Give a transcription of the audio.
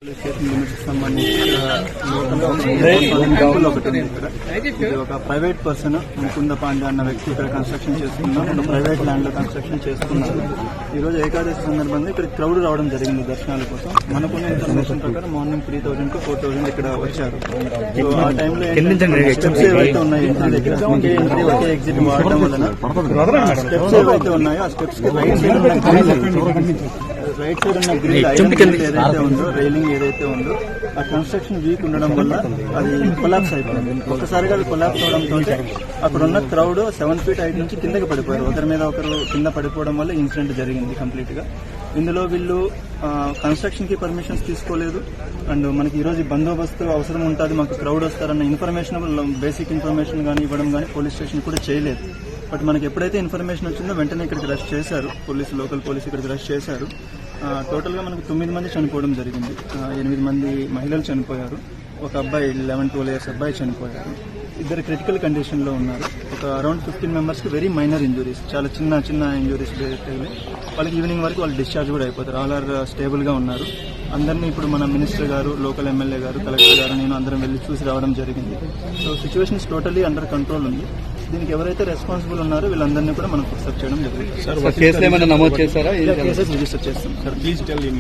ఇది ఒక private person Mukunda Pandey అన్న వ్యక్తి ఇక్కడ కన్స్ట్రక్షన్ చేస్తున్నాం. ఒక ప్రైవేట్ ల్యాండ్ లో కన్స్ట్రక్షన్ చేస్తున్నారు. ఈ రోజు ఏకాదశి సందర్భంగా ఇక్కడ క్రౌడ్ రావడం జరిగింది దర్శనాల కోసం. మనకున్న ఇన్ఫర్మేషన్ ప్రకారం మార్నింగ్ 3,000 to 4,000 ఇక్కడ వచ్చారు. సో ఆ టైంలో స్టెప్స్ ఏవైతే ఉన్నాయో ఇంటి దగ్గర ఒకే ఎంట్రీ ఒకే ఎగ్జిట్ వాడడం వలన స్టెప్స్ ఏవైతే ఉన్నాయో ఆ స్టెప్స్ కి రైట్ సైడ్ ఉన్న గ్రిల్ ఏదైతే ఉందో రైలింగ్ ఏదైతే ఉందో ఆ కన్స్ట్రక్షన్ వీక్ ఉండడం వల్ల అది కొలాప్స్ అయిపోయింది. ఒకసారిగా అది కొలాప్స్ అవడంతో అక్కడ ఉన్న క్రౌడ్ 7 feet హైట్ నుంచి కిందకి పడిపోయారు. ఒకరి మీద ఒకరు కింద పడిపోవడం వల్ల ఇన్సిడెంట్ జరిగింది కంప్లీట్ గా. ఇందులో వీళ్ళు కన్స్ట్రక్షన్ కి పర్మిషన్స్ తీసుకోలేదు. అండ్ మనకి ఈ రోజు బందోబస్తు అవసరం ఉంటుంది, మాకు క్రౌడ్ వస్తారన్న ఇన్ఫర్మేషన్ బేసిక్ ఇన్ఫర్మేషన్ కానీ ఇవ్వడం కానీ పోలీస్ స్టేషన్ కూడా చేయలేదు. బట్ మనకి ఎప్పుడైతే ఇన్ఫర్మేషన్ వచ్చిందో వెంటనే ఇక్కడికి రష్ చేశారు లోకల్ పోలీసు ఇక్కడికి రష్ చేశారు. టోటల్గా మనకు 9 మంది చనిపోవడం జరిగింది. 8 మంది మహిళలు చనిపోయారు. ఒక అబ్బాయి 11-12 years అబ్బాయి చనిపోయారు. 2 క్రిటికల్ కండిషన్లో ఉన్నారు. ఒక around 15 members very minor injuries, చాలా చిన్న ఇంజురీస్ తగిలి వాళ్ళకి ఈవినింగ్ వరకు వాళ్ళు డిశ్చార్జ్ కూడా అయిపోతారు. ఆల్ ఆర్ స్టేబుల్గా ఉన్నారు. అందరినీ ఇప్పుడు మన మినిస్టర్ గారు, లోకల్ ఎమ్మెల్యే గారు, కలెక్టర్ గారు, నేను అందరం వెళ్ళి చూసి రావడం జరిగింది. So situations totally under control ఉంది. దీనికి ఎవరైతే రెస్పాన్సిబుల్ ఉన్నారో వీళ్ళందరినీ కూడా మనం ఫిక్సప్ చేయడం జరిగింది. కేసెస్ రిజిస్టర్ చేస్తాం.